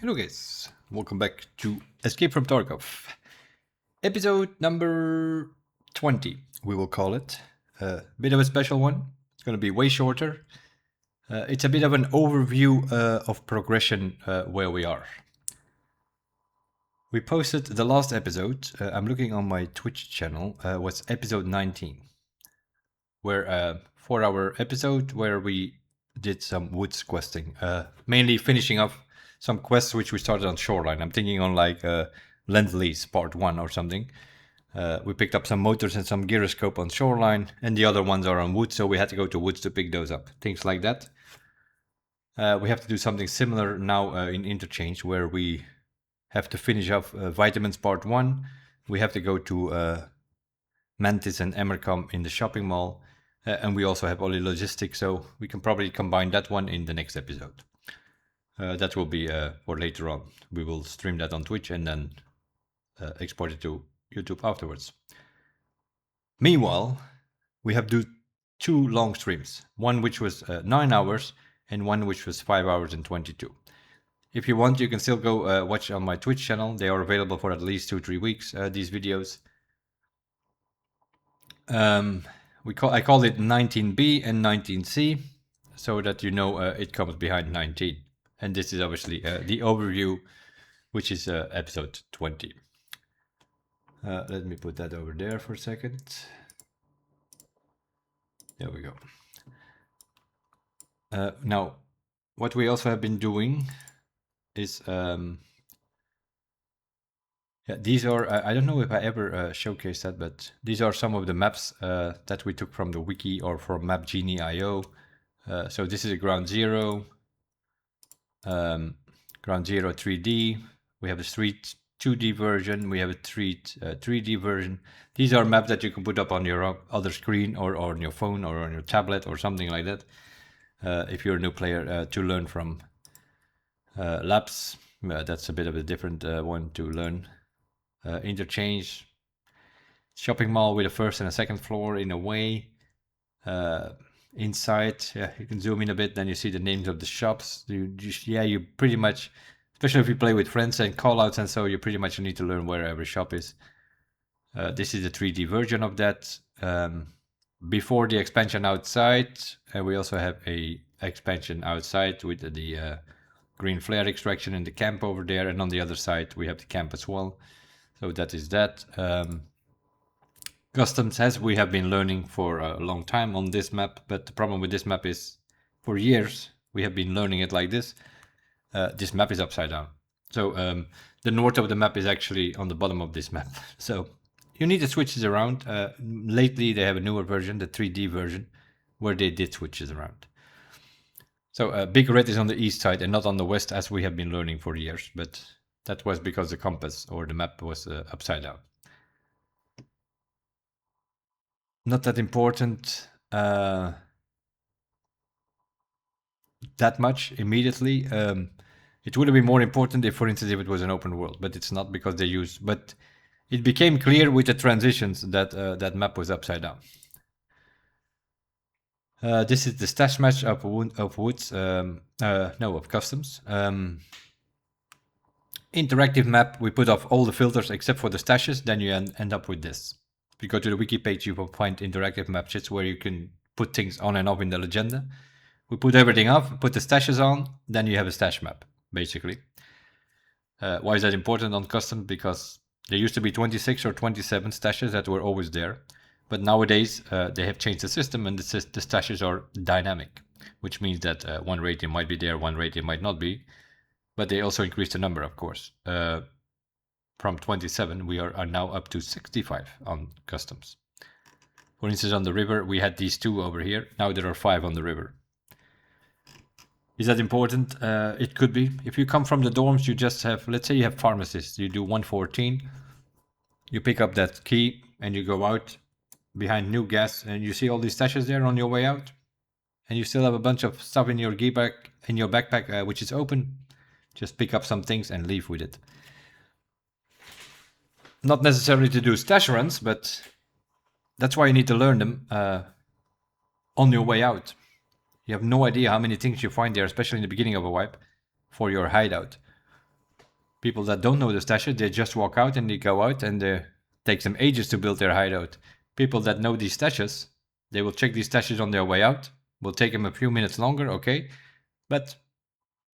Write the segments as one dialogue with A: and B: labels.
A: Hello guys, welcome back to Escape from Tarkov. Episode number 20, we will call it. A bit of a special one. It's going to be way shorter. It's a bit of an overview of progression where we are. We posted the last episode, I'm looking on my Twitch channel, was episode 19. Where 4-hour episode where we did some woods questing. Mainly finishing off some quests which we started on Shoreline. I'm thinking on like Lend-Lease Part 1 or something. We picked up some motors and some gyroscope on Shoreline, and the other ones are on Woods, so we had to go to Woods to pick those up. Things like that. We have to do something similar now in Interchange, where we have to finish off Vitamins Part 1. We have to go to Mantis and Emercom in the shopping mall. And we also have Oli Logistics, so we can probably combine that one in the next episode. That will be for later on. We will stream that on Twitch and then export it to YouTube afterwards. Meanwhile, we have two long streams. One which was 9 hours and one which was 5 hours and 22. If you want, you can still go watch on my Twitch channel. They are available for at least 2-3 weeks, these videos. I call it 19B and 19C, so that you know it comes behind 19. And this is obviously the overview, which is episode 20. Let me put that over there for a second. There we go. Now, what we also have been doing is... these are, I don't know if I ever showcased that, but these are some of the maps that we took from the wiki or from MapGenie.io. So this is a Ground Zero 3D. We have a Street 2D version. We have a Street 3D version. These are maps that you can put up on your other screen or on your phone or on your tablet or something like that. If you're a new player to learn from Labs, that's a bit of a different one to learn. Interchange, shopping mall with a first and a second floor in a way. Inside, you can zoom in a bit, then you see the names of the shops. You pretty much, especially if you play with friends and callouts and so, you pretty much need to learn where every shop is. This is the 3D version of that. Before the expansion outside, we also have a expansion outside with the green flare extraction in the camp over there, and on the other side we have the camp as well. So that is that. Customs, as we have been learning for a long time on this map, but the problem with this map is for years we have been learning it like this. This map is upside down. So the north of the map is actually on the bottom of this map. So you need to switch this around. Lately they have a newer version, the 3D version, where they did switches around. So Big Red is on the east side and not on the west, as we have been learning for years, but that was because the compass or the map was upside down. Not that important that much immediately. It would have been more important if, for instance, if it was an open world, but it's not, because they use. But it became clear with the transitions that that map was upside down. This is the stash match of Woods, of Customs. Interactive map, we put off all the filters except for the stashes, then you end up with this. If you go to the wiki page, you will find interactive map sheets where you can put things on and off in the legenda. We put everything off, put the stashes on, then you have a stash map, basically. Why is that important on custom? Because there used to be 26 or 27 stashes that were always there. But nowadays, they have changed the system, and the stashes are dynamic, which means that one rating might be there, one rating might not be. But they also increased the number, of course. From 27, we are now up to 65 on customs. For instance, on the river, we had these 2 over here. Now there are 5 on the river. Is that important? It could be. If you come from the dorms, you just have, let's say you have pharmacists. You do 114. You pick up that key and you go out behind new gas, and you see all these stashes there on your way out. And you still have a bunch of stuff in your gear bag, in your backpack, which is open. Just pick up some things and leave with it. Not necessarily to do stash runs, but that's why you need to learn them on your way out. You have no idea how many things you find there, especially in the beginning of a wipe, for your hideout. People that don't know the stashes, they just walk out and they go out, and it takes them ages to build their hideout. People that know these stashes, they will check these stashes on their way out. Will take them a few minutes longer, okay, but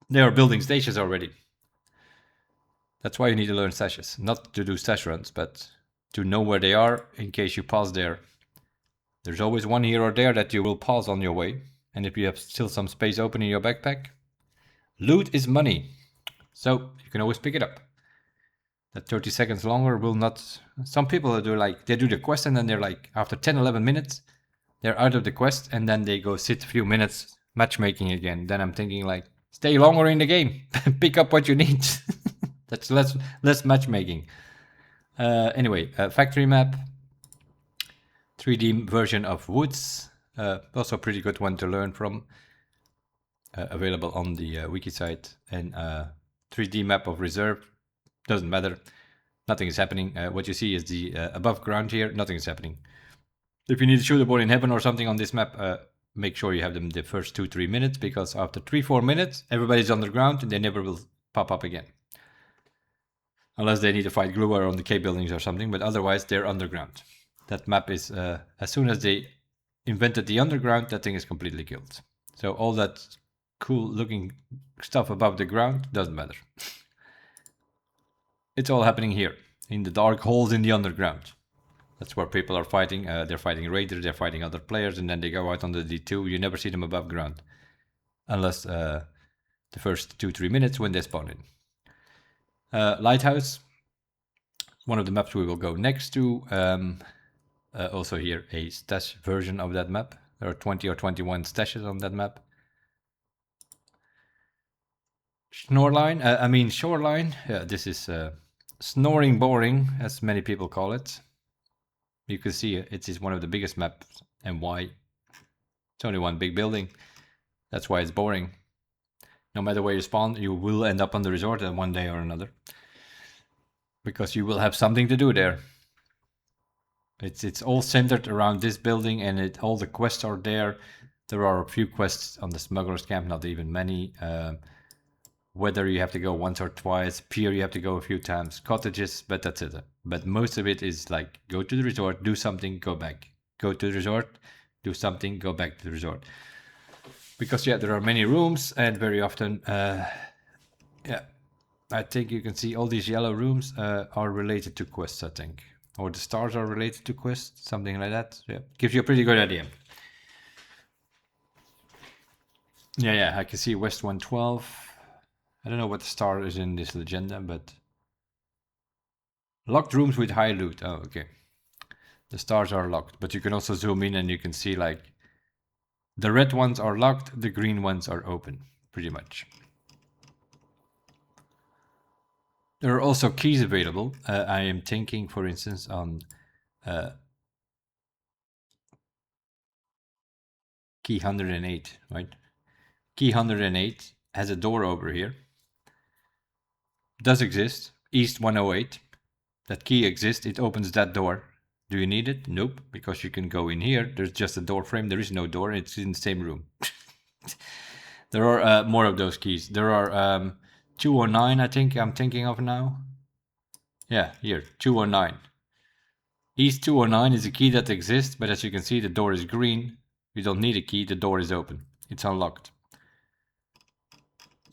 A: they are building stashes already. That's why you need to learn stashes, not to do stash runs, but to know where they are in case you pause there. There's always one here or there that you will pause on your way, and if you have still some space open in your backpack, loot is money, so you can always pick it up. That 30 seconds longer will not... Some people do like, they do the quest and then they're like, after 10-11 minutes, they're out of the quest and then they go sit a few minutes matchmaking again. Then I'm thinking like, stay longer in the game, pick up what you need. That's less matchmaking. Anyway, factory map, 3D version of woods, also a pretty good one to learn from. Available on the wiki site, and 3D map of reserve. Doesn't matter, nothing is happening. What you see is the above ground here, nothing is happening. If you need to shoot a board in heaven or something on this map, make sure you have them the first 2-3 minutes, because after 3-4 minutes, everybody's underground and they never will pop up again. Unless they need to fight Gluer on the cave buildings or something, but otherwise they're underground. That map is, as soon as they invented the underground, that thing is completely killed. So all that cool looking stuff above the ground doesn't matter. It's all happening here, in the dark holes in the underground. That's where people are fighting. They're fighting raiders, they're fighting other players, and then they go out on the D2. You never see them above ground. Unless the first 2-3 minutes when they spawn in. Lighthouse, one of the maps we will go next to. Also here, a stash version of that map. There are 20 or 21 stashes on that map. Shoreline. This is snoring boring, as many people call it. You can see it is one of the biggest maps, and why? It's only one big building. That's why it's boring. No matter where you spawn, you will end up on the resort one day or another, because you will have something to do there. It's all centered around this building, and all the quests are there. There are a few quests on the smuggler's camp, not even many. Weather you have to go once or twice, pier you have to go a few times, cottages, but that's it. But most of it is like, go to the resort, do something, go back. Go to the resort, do something, go back to the resort. Because yeah, there are many rooms, and very often, yeah, I think you can see all these yellow rooms are related to quests, I think. Or the stars are related to quests, something like that. Yeah, gives you a pretty good idea. Yeah, I can see West 112. I don't know what the star is in this legenda, but locked rooms with high loot. Oh, okay. The stars are locked, but you can also zoom in and you can see like the red ones are locked, the green ones are open, pretty much. There are also keys available. I am thinking, for instance, on key 108, right? Key 108 has a door over here. Does exist. East 108. That key exists. It opens that door. Do you need it? Nope, because you can go in here. There's just a door frame. There is no door. It's in the same room. There are more of those keys. There are 209, I think I'm thinking of now. Yeah, here, 209. East 209 is a key that exists, but as you can see, the door is green. You don't need a key. The door is open. It's unlocked.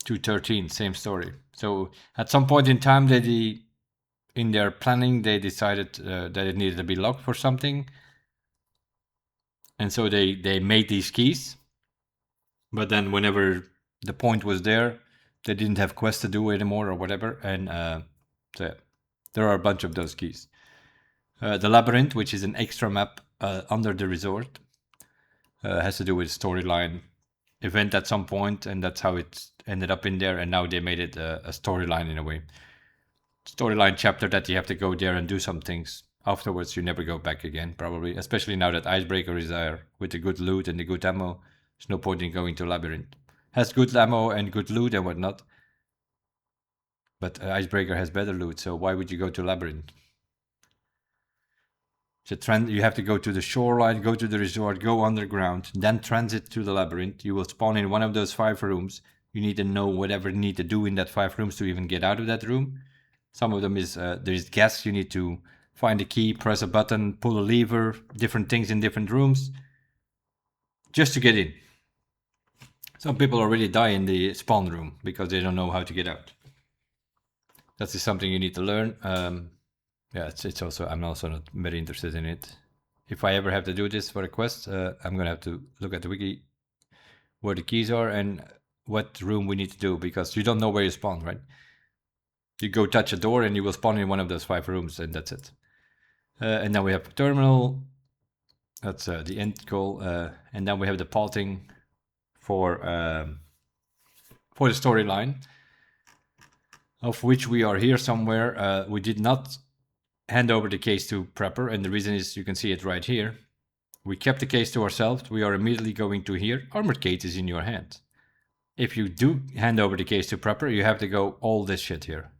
A: 213, same story. So at some point in time, in their planning, they decided that it needed to be locked for something. And so they made these keys. But then whenever the point was there, they didn't have quests to do anymore or whatever. And so yeah, there are a bunch of those keys. The Labyrinth, which is an extra map under the resort, has to do with storyline event at some point, and that's how it ended up in there. And now they made it a storyline in a way. Storyline chapter that you have to go there and do some things. Afterwards, you never go back again, probably. Especially now that Icebreaker is there with the good loot and the good ammo. There's no point in going to Labyrinth. Has good ammo and good loot and whatnot. But Icebreaker has better loot, so why would you go to Labyrinth? You have to go to the shoreline, go to the resort, go underground, then transit to the Labyrinth. You will spawn in one of those 5 rooms, You need to know whatever you need to do in that 5 rooms to even get out of that room. Some of them is there's gas. You need to find a key, press a button, pull a lever, different things in different rooms, just to get in. Some people already die in the spawn room because they don't know how to get out. That is something you need to learn. Yeah, it's also, I'm also not very interested in it. If I ever have to do this for a quest, I'm gonna have to look at the wiki where the keys are and what room we need to do, because you don't know where you spawn, right? You go touch a door and you will spawn in one of those 5 rooms, and that's it. And now we have terminal. That's the end goal. And then we have the palting for the storyline, of which we are here somewhere. We did not hand over the case to Prepper, and the reason is you can see it right here. We kept the case to ourselves. We are immediately going to here. Armored case is in your hand. If you do hand over the case to Prepper, you have to go all this shit here.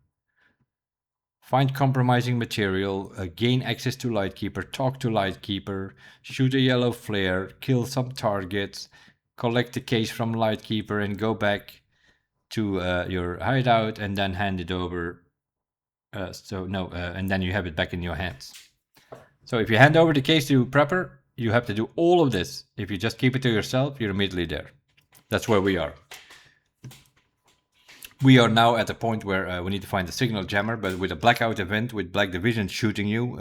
A: Find compromising material, gain access to Lightkeeper, talk to Lightkeeper, shoot a yellow flare, kill some targets, collect the case from Lightkeeper and go back to your hideout and then hand it over. And then you have it back in your hands. So if you hand over the case to Prepper, you have to do all of this. If you just keep it to yourself, you're immediately there. That's where we are. We are now at the point where we need to find the signal jammer, but with a blackout event with Black Division shooting you,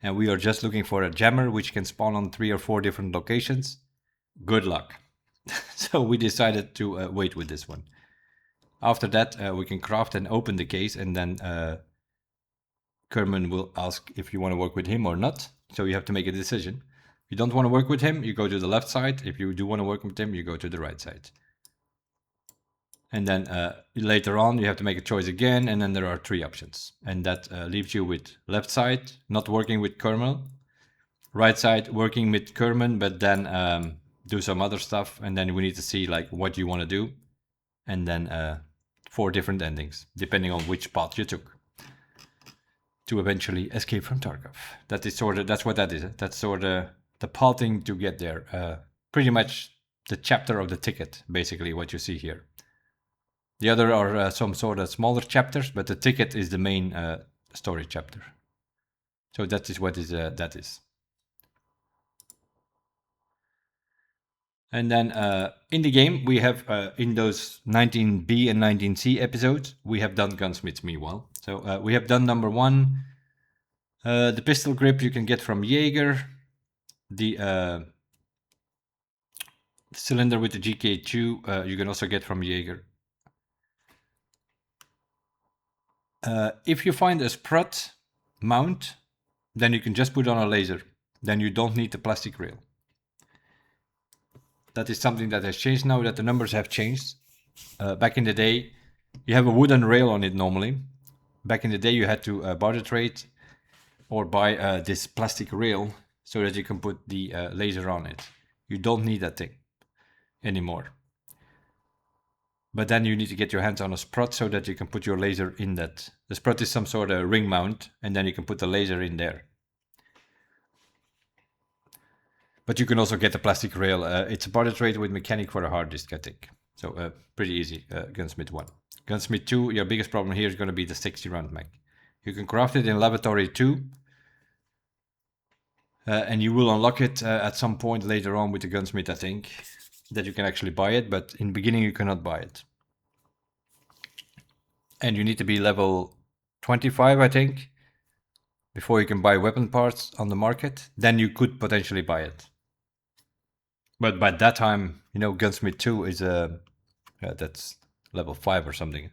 A: and we are just looking for a jammer which can spawn on 3 or 4 different locations. Good luck. So we decided to wait with this one. After that, we can craft and open the case, and then Kerman will ask if you want to work with him or not. So you have to make a decision. If you don't want to work with him, you go to the left side. If you do want to work with him, you go to the right side. And then later on, you have to make a choice again, and then there are 3 options. And that leaves you with left side, not working with Kerman. Right side, working with Kerman, but then do some other stuff. And then we need to see like what you want to do. And then 4 different endings, depending on which path you took, to eventually escape from Tarkov. That is sort of, that's what that is. That's sort of the pathing to get there. Pretty much the chapter of the ticket, basically what you see here. The other are some sort of smaller chapters, but the ticket is the main story chapter. So that is what is that is. And then in the game, we have in those 19B and 19C episodes, we have done gunsmiths meanwhile. So we have done number 1, the pistol grip you can get from Jaeger, the cylinder with the GK2 you can also get from Jaeger. If you find a Sprut mount, then you can just put on a laser. Then you don't need the plastic rail. That is something that has changed now that the numbers have changed. Back in the day, you have a wooden rail on it normally. Back in the day, you had to barter trade or buy this plastic rail so that you can put the laser on it. You don't need that thing anymore. But then you need to get your hands on a Sprut so that you can put your laser in that. The Sprut is some sort of ring mount, and then you can put the laser in there. But you can also get the plastic rail. It's a barter trade with mechanic for a hard disk, I think. So pretty easy, Gunsmith 1. Gunsmith 2, your biggest problem here is going to be the 60 round mag. You can craft it in Laboratory 2. And you will unlock it at some point later on with the Gunsmith, I think. That you can actually buy it, but in the beginning you cannot buy it. And you need to be level 25, I think, before you can buy weapon parts on the market. Then you could potentially buy it. But by that time, you know, Gunsmith 2 is that's level 5 or something.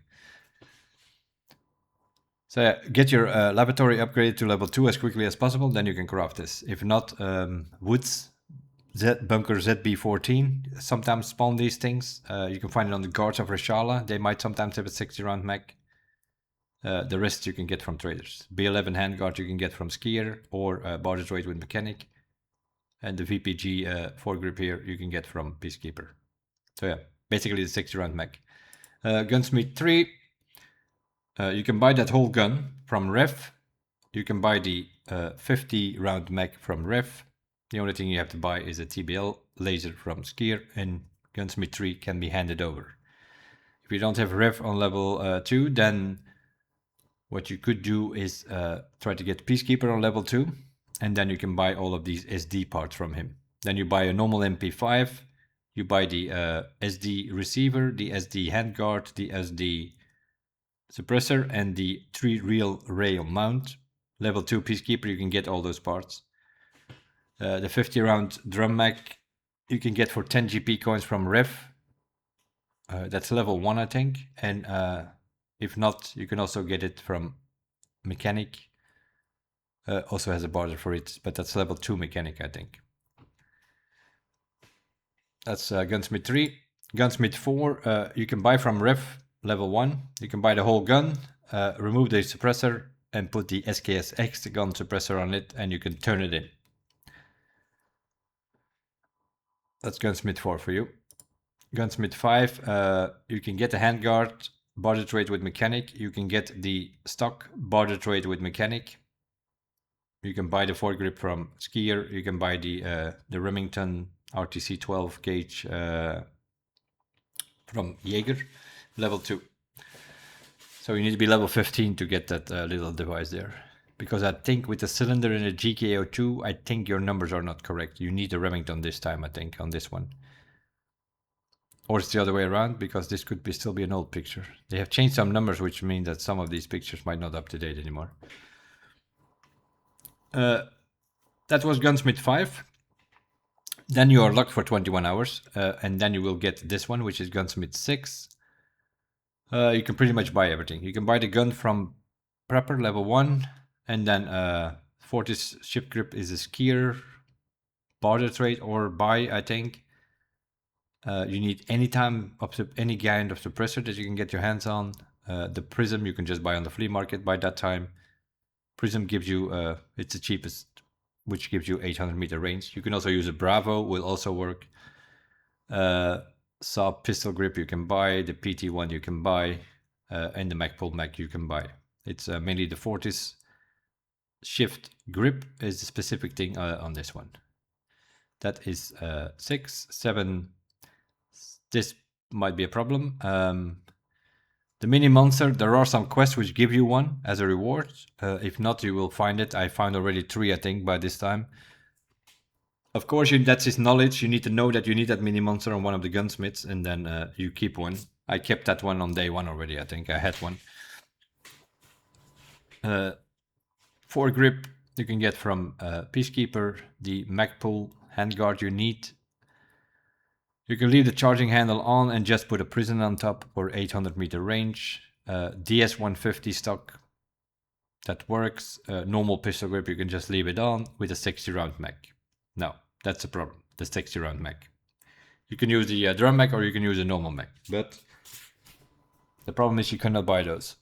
A: So yeah, get your laboratory upgraded to level 2 as quickly as possible, then you can craft this. If not, Woods Bunker ZB14 sometimes spawn these things. You can find it on the guards of Reshala. They might sometimes have a 60 round mag. The rest you can get from traders. B11 handguard you can get from Skier or barter trade with mechanic. And the VPG foregrip here you can get from Peacekeeper. So yeah, basically the 60 round mag. Gunsmith 3, you can buy that whole gun from Ref. You can buy the 50 round mag from Ref. The only thing you have to buy is a TBL laser from Skier, and Gunsmith 3 can be handed over. If you don't have Rev on level 2, then what you could do is try to get Peacekeeper on level 2, and then you can buy all of these SD parts from him. Then you buy a normal MP5, you buy the SD receiver, the SD handguard, the SD suppressor, and the 3 real rail mount. Level 2 Peacekeeper, you can get all those parts. The 50 round drum mag you can get for 10 GP coins from Rev. That's level 1, I think. And if not, you can also get it from Mechanic. Also has a border for it, but that's level 2 Mechanic, I think. That's Gunsmith 3. Gunsmith 4, you can buy from Rev level 1. You can buy the whole gun, remove the suppressor, and put the SKSX gun suppressor on it, and you can turn it in. That's Gunsmith 4 for you. Gunsmith 5, you can get the handguard, barter trade with Mechanic. You can get the stock, barter trade with Mechanic. You can buy the foregrip from Skier. You can buy the Remington RTC 12 gauge from Jaeger, level 2. So you need to be level 15 to get that little device there. Because I think with the cylinder and the GKO2, I think your numbers are not correct. You need the Remington this time, I think, on this one. Or it's the other way around, because this could still be an old picture. They have changed some numbers, which mean that some of these pictures might not be up to date anymore. That was Gunsmith 5. Then you are locked for 21 hours, and then you will get this one, which is Gunsmith 6. You can pretty much buy everything. You can buy the gun from Prepper, level 1, and then Fortis Ship Grip is a Skier, barter trade or buy, I think. You need any kind of suppressor that you can get your hands on. The Prism you can just buy on the flea market by that time. Prism gives you, it's the cheapest, which gives you 800 meter range. You can also use a Bravo, will also work. Saw pistol grip you can buy, the PT1 you can buy, and the Magpul Mag you can buy. It's mainly the Fortis shift grip is the specific thing on this one. That is 6, 7. This might be a problem. The mini monster, there are some quests which give you one as a reward. If not, you will find it. I found already 3, I think, by this time. Of course, that's his knowledge. You need to know that you need that mini monster on one of the gunsmiths, and then you keep one. I kept that one on day 1 already, I think. I had one. Foregrip you can get from Peacekeeper. The Magpul handguard you need. You can leave the charging handle on and just put a prison on top for 800 meter range. DS150 stock, that works. Normal pistol grip, you can just leave it on with a 60 round mag. No, that's the problem, the 60 round mag. You can use the drum mag or you can use a normal mag, but the problem is you cannot buy those.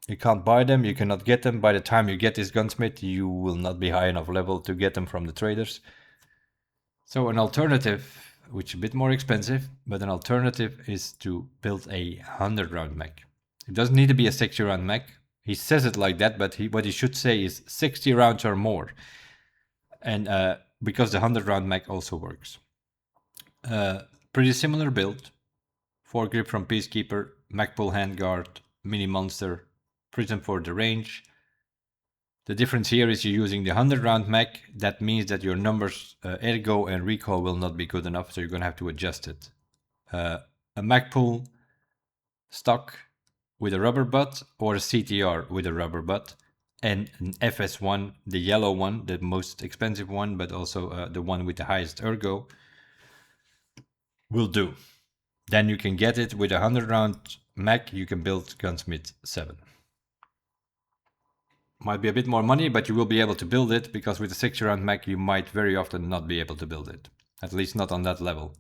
A: You can't buy them, you cannot get them. By the time you get this gunsmith, you will not be high enough level to get them from the traders. So an alternative, which is a bit more expensive, but an alternative is to build a 100 round mag. It doesn't need to be a 60 round mag. He says it like that, but what he should say is 60 rounds or more. And because the 100 round mag also works. Pretty similar build. Foregrip from Peacekeeper, Magpul handguard, mini monster, prism for the range. The difference here is you're using the 100 round mag. That means that your numbers, ergo and recoil will not be good enough, so you're going to have to adjust it. A Magpul stock with a rubber butt or a CTR with a rubber butt, and an FS1, the yellow one, the most expensive one, but also the one with the highest ergo, will do. Then you can get it with a 100 round mag, you can build Gunsmith 7. Might be a bit more money, but you will be able to build it, because with a 60 round mag you might very often not be able to build it. At least not on that level.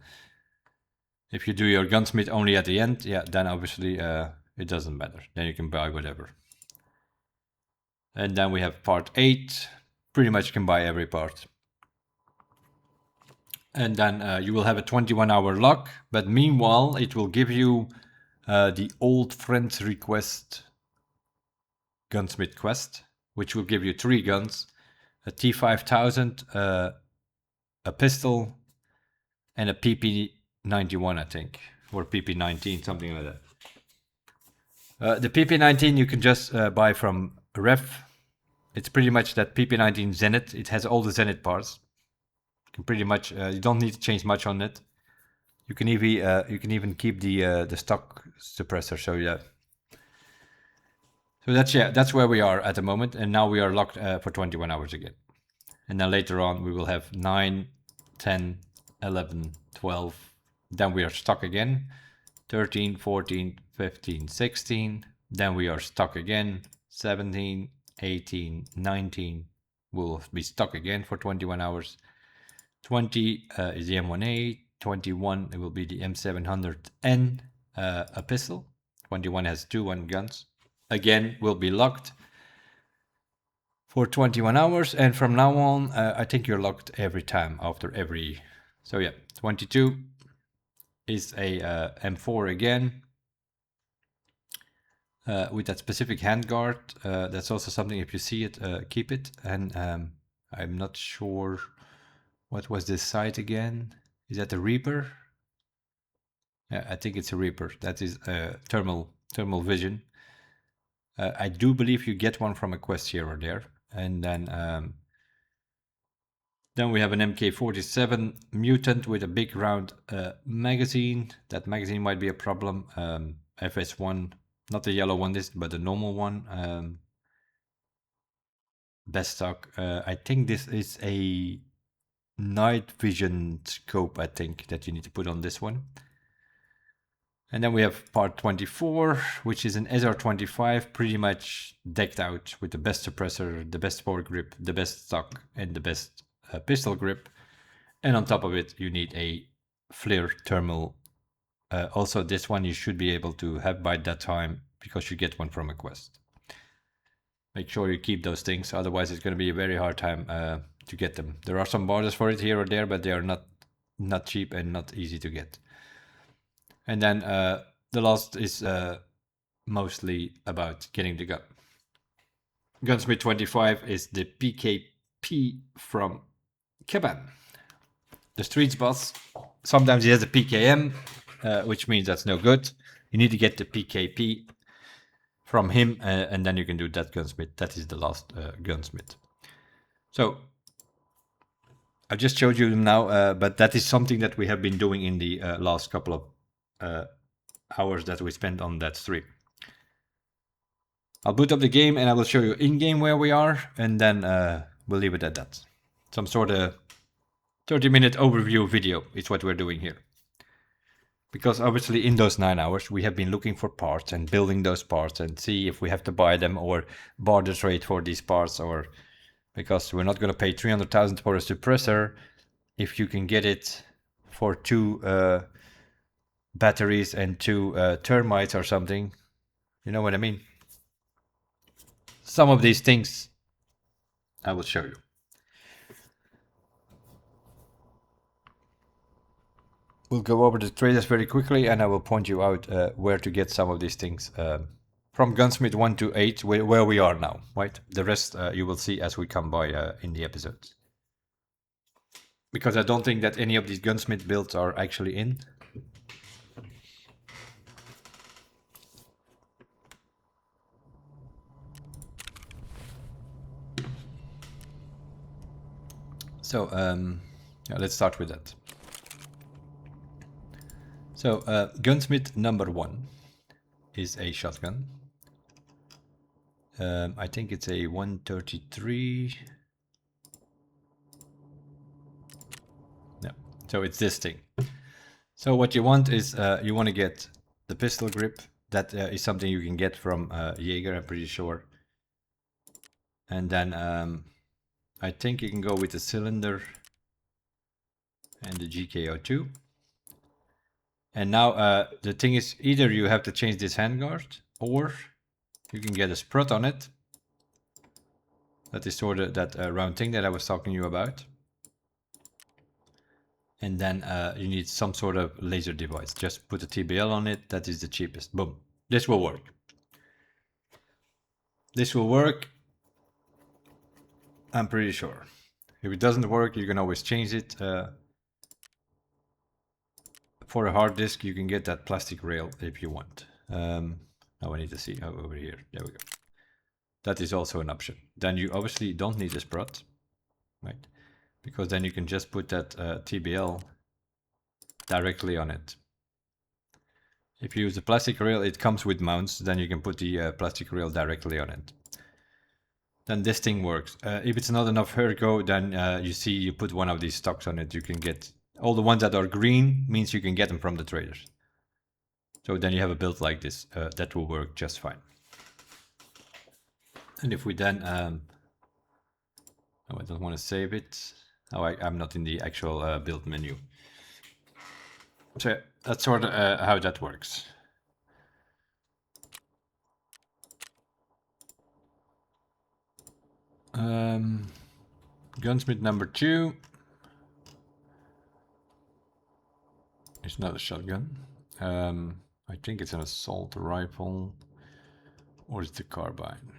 A: If you do your gunsmith only at the end, yeah, then obviously it doesn't matter. Then you can buy whatever. And then we have part 8. Pretty much can buy every part. And then you will have a 21-hour lock, but meanwhile it will give you the old friends request gunsmith quest, which will give you 3 guns, a T5000, a pistol, and a PP91, I think, or PP19, something like that. The PP19 you can just buy from Ref. It's pretty much that PP19 Zenith. It has all the Zenith parts. You can pretty much you don't need to change much on it. You can even keep the stock suppressor. So yeah. So that's where we are at the moment, and now we are locked for 21 hours again. And then later on we will have 9, 10, 11, 12. Then we are stuck again. 13, 14, 15, 16. Then we are stuck again. 17, 18, 19. We'll be stuck again for 21 hours. 20 is the M1A. 21 it will be the M700N, a pistol. 21 has 2 guns. Again, we'll be locked for 21 hours, and from now on, I think you're locked every time after every. So yeah, 22 is a M4 again, with that specific handguard. That's also something, if you see it, keep it. And I'm not sure, what was this sight again? Is that the Reaper? Yeah, I think it's a Reaper. That is thermal vision. I do believe you get one from a quest here or there. And then we have an MK47 mutant with a big round magazine. That magazine might be a problem. FS1, not the yellow one, but the normal one. Best stock. I think this is a night vision scope, I think, that you need to put on this one. And then we have part 24, which is an SR25, pretty much decked out with the best suppressor, the best power grip, the best stock, and the best pistol grip. And on top of it, you need a flare thermal. Also, this one you should be able to have by that time, because you get one from a quest. Make sure you keep those things, otherwise it's going to be a very hard time to get them. There are some borders for it here or there, but they are not cheap and not easy to get. And then the last is mostly about getting the gun. Gunsmith 25 is the PKP from Caban. The streets boss. Sometimes he has a PKM, which means that's no good. You need to get the PKP from him, and then you can do that gunsmith. That is the last gunsmith. So I just showed you them now, but that is something that we have been doing in the last couple of hours that we spent on that stream. I'll boot up the game and I will show you in-game where we are, and then we'll leave it at that. Some sort of 30-minute overview video is what we're doing here. Because obviously in those 9 hours we have been looking for parts and building those parts and see if we have to buy them or barter trade for these parts, or because we're not going to pay 300,000 for a suppressor if you can get it for 2 batteries and 2 termites or something. You know what I mean? Some of these things I will show you. We'll go over the traders very quickly, and I will point you out where to get some of these things from Gunsmith 1 to 8, where we are now, right? The rest you will see as we come by in the episodes. Because I don't think that any of these Gunsmith builds are actually in. So yeah, let's start with that. So gunsmith number 1 is a shotgun. I think it's a 133. No, so it's this thing. So what you want is you want to get the pistol grip. That is something you can get from Jaeger, I'm pretty sure. And then I think you can go with the cylinder and the GKO2. And now the thing is, either you have to change this handguard, or you can get a sprut on it. That is sort of that round thing that I was talking to you about. And then you need some sort of laser device. Just put a TBL on it. That is the cheapest. Boom. This will work. This will work. I'm pretty sure. If it doesn't work, you can always change it. For a hard disk, you can get that plastic rail if you want. Oh, I need to see over here. There we go. That is also an option. Then you obviously don't need a sprot, right? Because then you can just put that TBL directly on it. If you use the plastic rail, it comes with mounts, then you can put the plastic rail directly on it. Then this thing works. If it's not enough ergo, then you see you put one of these stocks on it, you can get all the ones that are green, means you can get them from the traders. So then you have a build like this, that will work just fine. And if we then, oh, I don't want to save it. Oh, I'm not in the actual build menu. So that's sort of how that works. Gunsmith number 2. It's not a shotgun. I think it's an assault rifle. Or is it a carbine?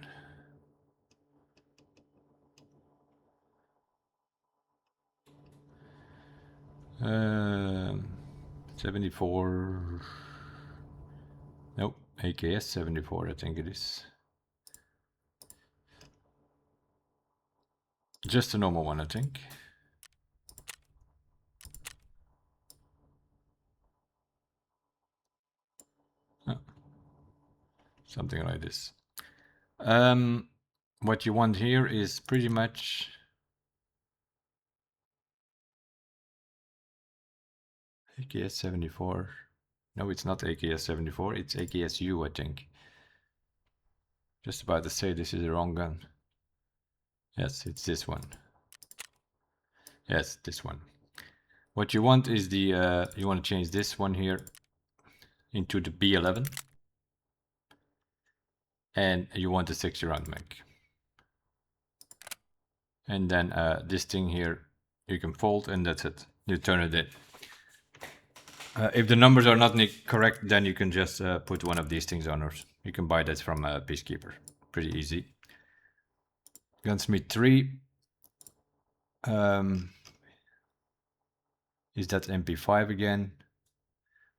A: 74. Nope, AKS 74, I think it is. Just a normal one, I think. Oh. Something like this. What you want here is pretty much AKS 74. No, it's not AKS 74, it's AKSU, I think. Just about to say this is the wrong gun. Yes, it's this one. Yes, this one. What you want is the, you want to change this one here into the B11. And you want a 60 round mag. And then this thing here, you can fold and that's it. You turn it in. If the numbers are not correct, then you can just put one of these things on, or you can buy that from a Peacekeeper. Pretty easy. Gunsmith 3. Is that MP5 again?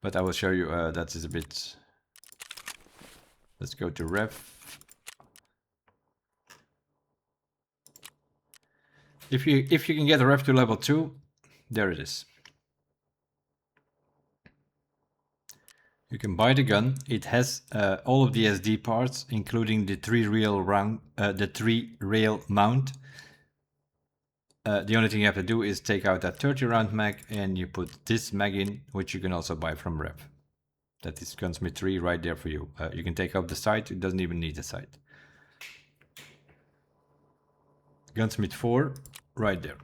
A: But I will show you that is a bit... Let's go to Rev. If you can get a Rev to level 2, there it is. You can buy the gun. It has all of the SD parts, including the 3-rail mount. The only thing you have to do is take out that 30 round mag and you put this mag in, which you can also buy from Rev. That is Gunsmith 3 right there for you. You can take out the sight, it doesn't even need the sight. Gunsmith 4, right there.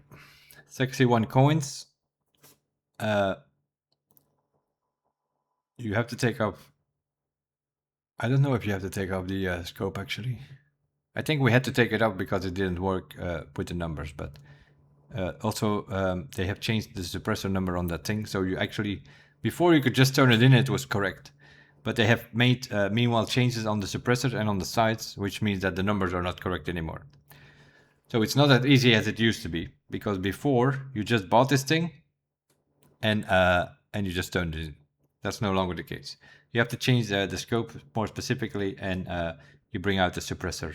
A: 61 coins. You have to take off... I don't know if you have to take off the scope actually. I think we had to take it off because it didn't work with the numbers, but also they have changed the suppressor number on that thing, so you actually, before you could just turn it in, it was correct. But they have made meanwhile changes on the suppressor and on the sides, which means that the numbers are not correct anymore. So it's not that easy as it used to be, because before you just bought this thing and you just turned it in. That's no longer the case. You have to change the scope more specifically, and you bring out the suppressor,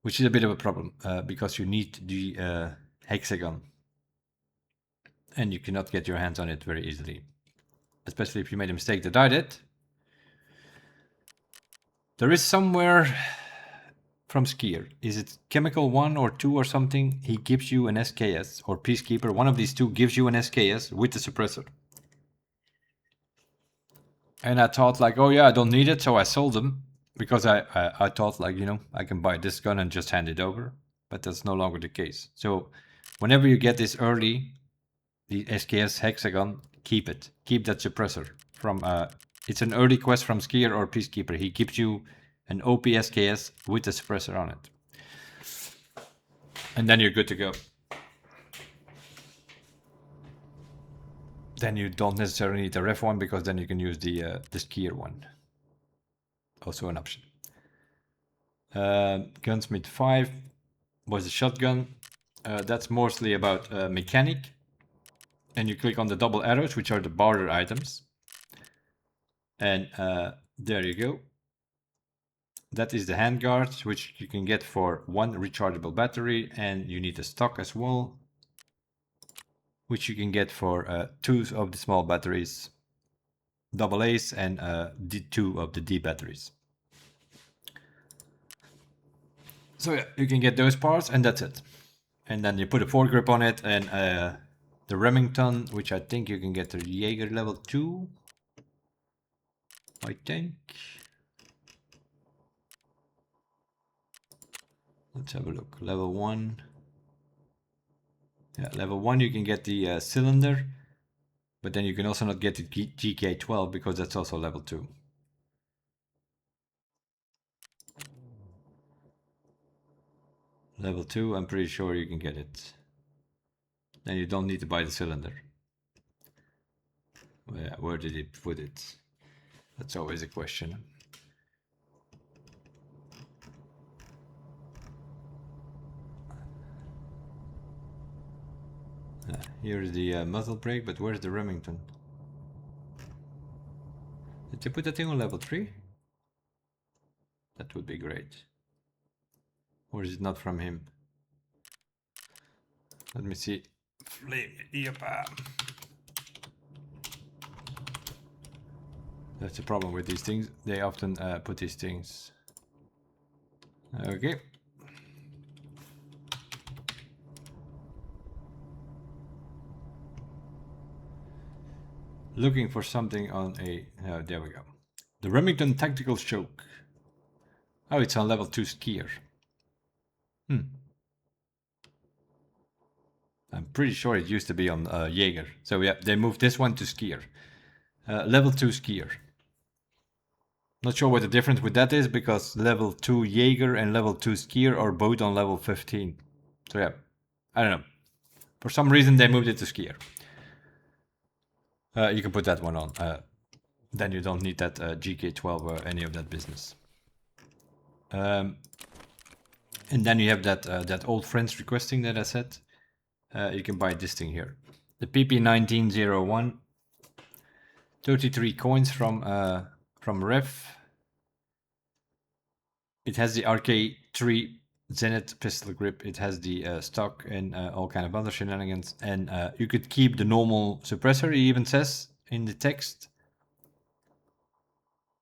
A: which is a bit of a problem because you need the hexagon, and you cannot get your hands on it very easily, especially if you made a mistake that I did. There is somewhere from Skier, is it Chemical 1 or 2 or something? He gives you an SKS, or Peacekeeper, one of these two gives you an SKS with the suppressor. And I thought like, oh yeah, I don't need it, so I sold them. Because I thought like, you know, I can buy this gun and just hand it over. But that's no longer the case. So whenever you get this early, the SKS hexagon, keep it. Keep that suppressor. From it's an early quest from Skier or Peacekeeper. He gives you an OP SKS with the suppressor on it. And then you're good to go. Then you don't necessarily need the ref one, because then you can use the Skier one. Also an option. Gunsmith 5 was a shotgun. That's mostly about mechanic. And you click on the double arrows, which are the barter items. And there you go. that is the handguard, which you can get for 1 rechargeable battery, and you need a stock as well, which you can get for 2 of the small batteries, double A's, and 2 of the D batteries. So yeah, you can get those parts, and that's it. And then you put a foregrip on it, and the Remington, which I think you can get to Jaeger level 2, I think. Let's have a look. Level 1. Yeah, level 1 you can get the cylinder, but then you can also not get the GK12 because that's also level 2. Level 2, I'm pretty sure you can get it. Then you don't need to buy the cylinder. Where did he put it? That's always a question. Here's the muzzle brake, but where's the Remington? Did you put that thing on level 3? That would be great. Or is it not from him? Let me see. Flame. Yep. That's the problem with these things. They often put these things. Okay. Looking for something on a... there we go. The Remington Tactical Choke. Oh, it's on level 2 skier. I'm pretty sure it used to be on Jaeger. So yeah, they moved this one to skier. Level 2 skier. Not sure what the difference with that is, because level 2 Jaeger and level 2 skier are both on level 15. So yeah, I don't know. For some reason they moved it to skier. You can put that one on. Then you don't need that GK12 or any of that business. And then you have that old friends requesting that I said. You can buy this thing here. The PP1901. 33 coins from Ref. It has the RK3 Zenith pistol grip. It has the stock and all kind of other shenanigans. And you could keep the normal suppressor, it even says in the text.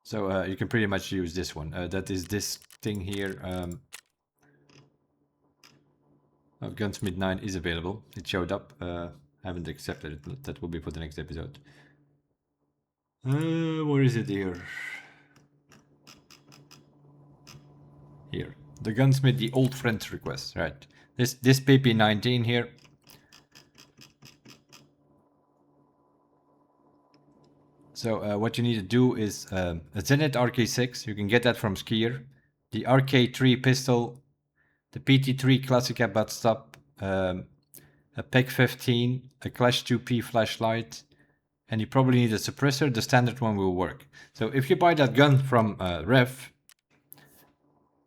A: So you can pretty much use this one. That is this thing here. Gunsmith 9 is available. It showed up. Haven't accepted it. That will be for the next episode. Where is it here? Here. The Gunsmith, the old friends request. Right. This PP19 here. So what you need to do is a Zenith RK6. You can get that from Skier. The RK3 pistol. The PT3 Classica buttstop. A PEG 15. A Clash 2P flashlight. And you probably need a suppressor. The standard one will work. So if you buy that gun from Ref,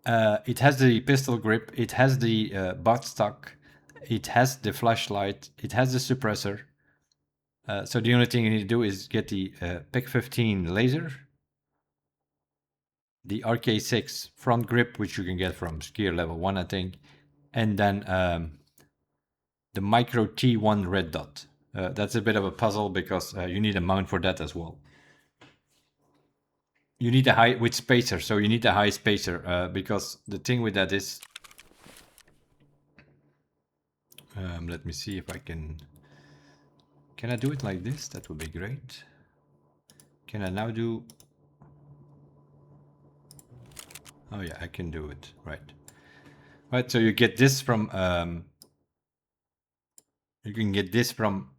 A: it has the pistol grip, it has the buttstock, it has the flashlight, it has the suppressor. So the only thing you need to do is get the PEG 15 laser, the RK6 front grip, which you can get from Skier level 1, I think, and then the Micro T1 red dot. That's a bit of a puzzle because you need a mount for that as well. You need a high with spacer, so you need a high spacer because the thing with that is, let me see if I can I do it like this? That would be great. Can I now do, oh yeah, I can do it, right, so you get this from you can get this from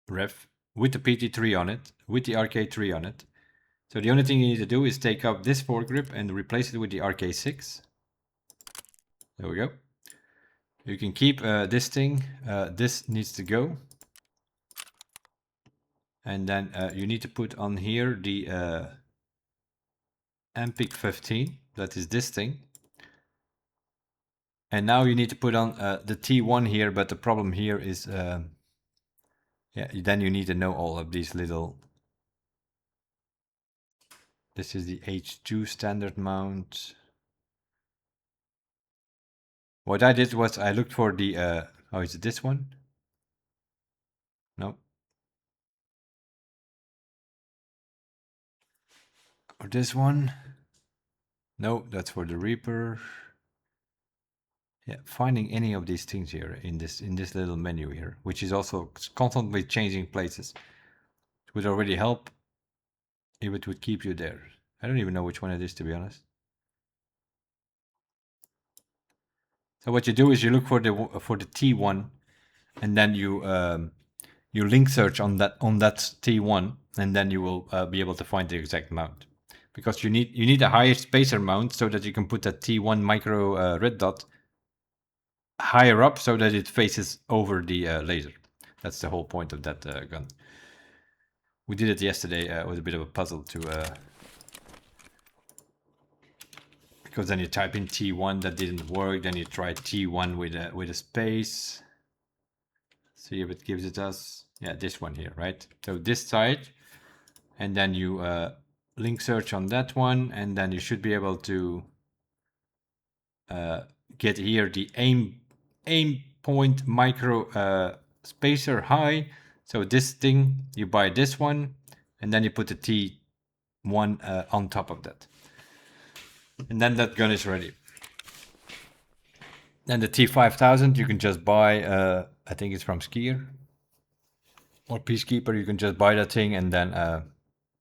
A: Ref with the PT3 on it, with the RK3 on it. So the only thing you need to do is take up this foregrip and replace it with the RK6. There we go. You can keep this thing. This needs to go. And then you need to put on here the MPIC 15. That is this thing. And now you need to put on the T1 here, but the problem here is, yeah, then you need to know all of these little This is the H2 standard mount. What I did was I looked for the, oh, is it this one? No. Or this one? No, that's for the Reaper. Yeah, finding any of these things here in this little menu here, which is also constantly changing places. It would already help if it would keep you there. I don't even know which one it is, to be honest. So what you do is you look for the T1, and then you link search on that T1, and then you will be able to find the exact mount. Because you need a higher spacer mount so that you can put that T1 micro red dot higher up so that it faces over the laser. That's the whole point of that gun. We did it yesterday. It was a bit of a puzzle to... because then you type in T1, that didn't work. Then you try T1 with a space. See if it gives it us. Yeah, this one here, right? So this side, and then you link search on that one, and then you should be able to get here the aim point micro spacer high. So this thing, you buy this one, and then you put the T1 on top of that. And then that gun is ready. And the T5000 you can just buy, I think it's from Skier or Peacekeeper. You can just buy that thing and then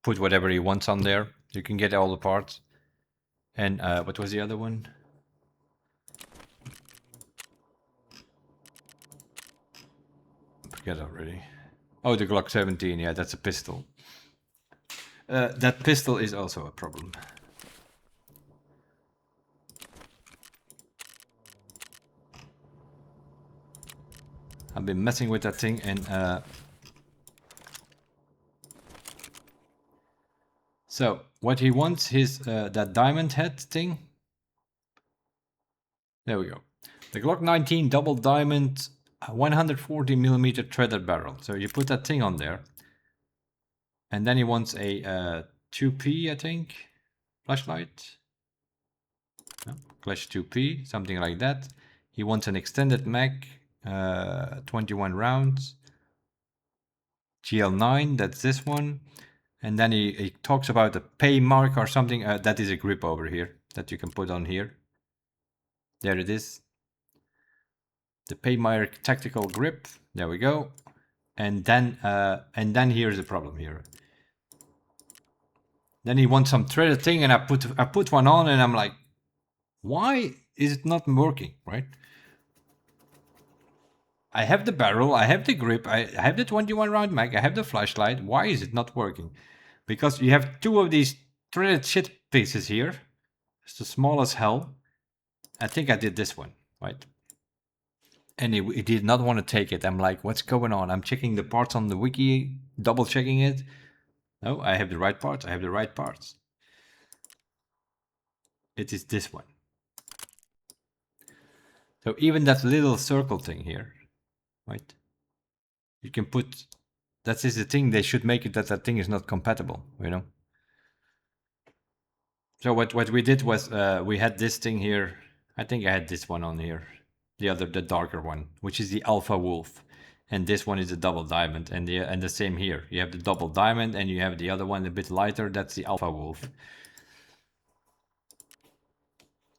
A: put whatever you want on there. You can get all the parts. And what was the other one? Forget already. Oh, the Glock 17. Yeah, that's a pistol. That pistol is also a problem. I've been messing with that thing, and so what he wants is that diamond head thing. There we go. The Glock 19 double diamond 140mm threaded barrel. So you put that thing on there, and then he wants a 2P, I think, flashlight. No, Clash 2P, something like that. He wants an extended mag. 21 rounds, GL9, that's this one, and then he talks about a pay mark or something. That is a grip over here that you can put on here. There it is, the pay mark tactical grip. There we go. And then here's the problem here. Then he wants some threaded thing, and I put one on, and I'm like, why is it not working, right? I have the barrel, I have the grip, I have the 21 round mag, I have the flashlight. Why is it not working? Because you have two of these threaded shit pieces here. It's the small as hell. I think I did this one, right? And he did not want to take it. I'm like, what's going on? I'm checking the parts on the wiki, double checking it. No, I have the right parts, I have the right parts. It is this one. So even that little circle thing here, right? You can put, that is the thing, they should make it that that thing is not compatible, you know? So what we did was, we had this thing here. I think I had this one on here. The darker one, which is the Alpha Wolf. And this one is the double diamond, and the same here. You have the double diamond, and you have the other one a bit lighter, that's the Alpha Wolf.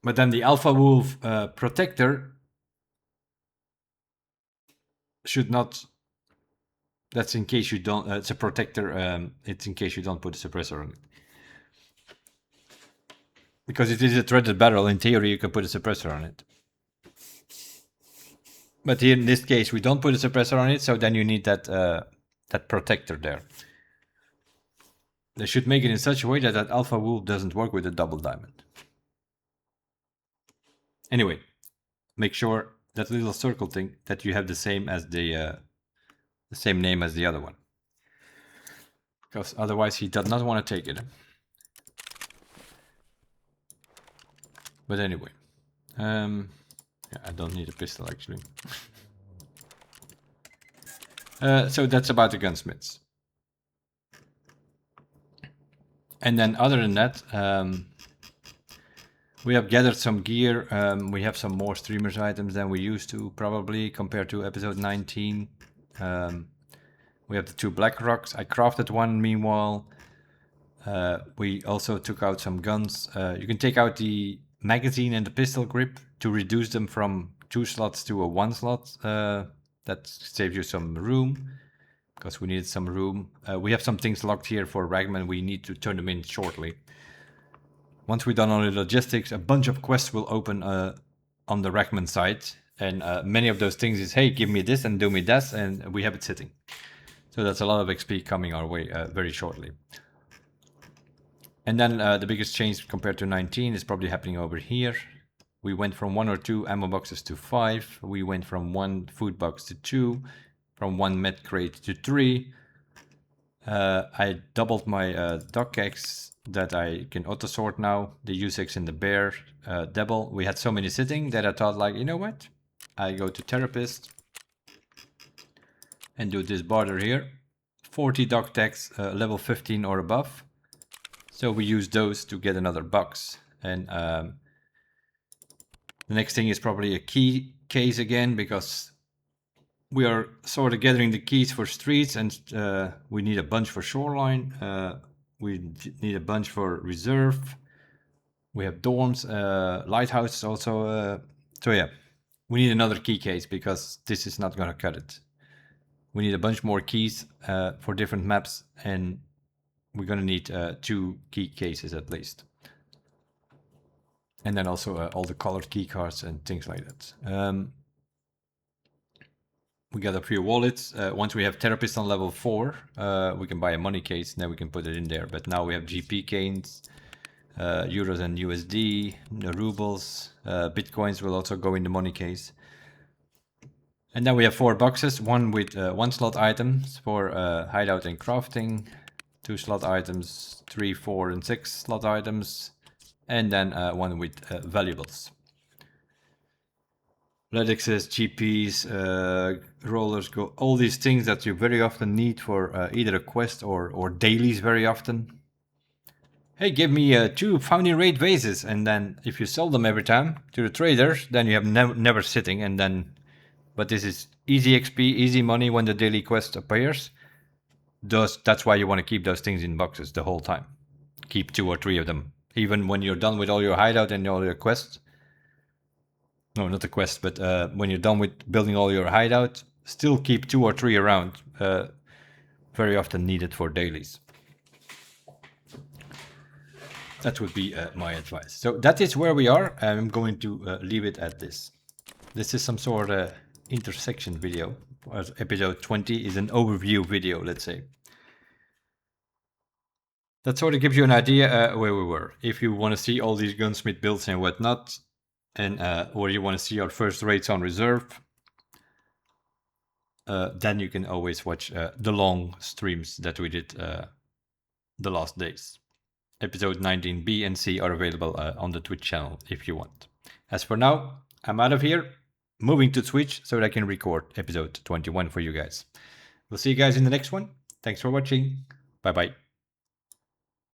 A: But then the Alpha Wolf protector should not, that's in case you don't, it's a protector, it's in case you don't put a suppressor on it. Because it is a threaded barrel, in theory you can put a suppressor on it. But here in this case we don't put a suppressor on it, so then you need that that protector there. They should make it in such a way that that Alpha Wolf doesn't work with a double diamond. Anyway, make sure that little circle thing that you have the same as the same name as the other one, because otherwise he does not want to take it. But anyway, yeah, I don't need a pistol actually. So that's about the gunsmiths. And then other than that, we have gathered some gear. We have some more streamers items than we used to, probably, compared to episode 19. We have the 2 black rocks. I crafted one meanwhile. We also took out some guns. You can take out the magazine and the pistol grip to reduce them from 2 slots to a 1 slot. That saves you some room, because we needed some room. We have some things locked here for Ragman. We need to turn them in shortly. Once we've done all the logistics, a bunch of quests will open on the Ragman side. And many of those things is, hey, give me this and do me that, and we have it sitting. So that's a lot of XP coming our way very shortly. And then the biggest change compared to 19 is probably happening over here. We went from 1 or 2 ammo boxes to 5. We went from 1 food box to 2, from 1 med crate to 3. I doubled my dog kegs that I can auto sort now. The U6 and the bear double. We had so many sitting that I thought, like, you know what? I go to therapist and do this border here. 40 dog tags, level 15 or above. So we use those to get another box. And the next thing is probably a key case again, because we are sort of gathering the keys for streets, and we need a bunch for shoreline. We need a bunch for reserve. We have dorms, lighthouses also. So yeah, we need another key case, because this is not going to cut it. We need a bunch more keys for different maps, and we're going to need 2 key cases at least. And then also all the colored key cards and things like that. We got a few wallets. Once we have therapist on level 4, we can buy a money case, and then we can put it in there. But now we have GP gains, euros and USD, rubles, bitcoins will also go in the money case. And then we have 4 boxes, one with 1 slot items for hideout and crafting, 2 slot items, 3, 4, and 6 slot items, and then one with valuables. Ledexes, GPs, rollers, go, all these things that you very often need for either a quest or dailies very often. Hey, give me 2 founding rate vases, and then if you sell them every time to the traders, then you have never sitting, and then, but this is easy XP, easy money when the daily quest appears. That's why you want to keep those things in boxes the whole time. Keep 2 or 3 of them, even when you're done with all your hideout and all your quests. No, not the quest, but when you're done with building all your hideout, still keep 2 or 3 around. Very often needed for dailies. That would be my advice. So that is where we are. I'm going to leave it at this. This is some sort of intersection video. Episode 20 is an overview video, let's say. That sort of gives you an idea where we were. If you want to see all these gunsmith builds and whatnot, and or you want to see our first raids on reserve, then you can always watch the long streams that we did the last days. Episode 19B and C are available on the Twitch channel if you want. As for now, I'm out of here, moving to Twitch so that I can record episode 21 for you guys. We'll see you guys in the next one. Thanks for watching. Bye bye.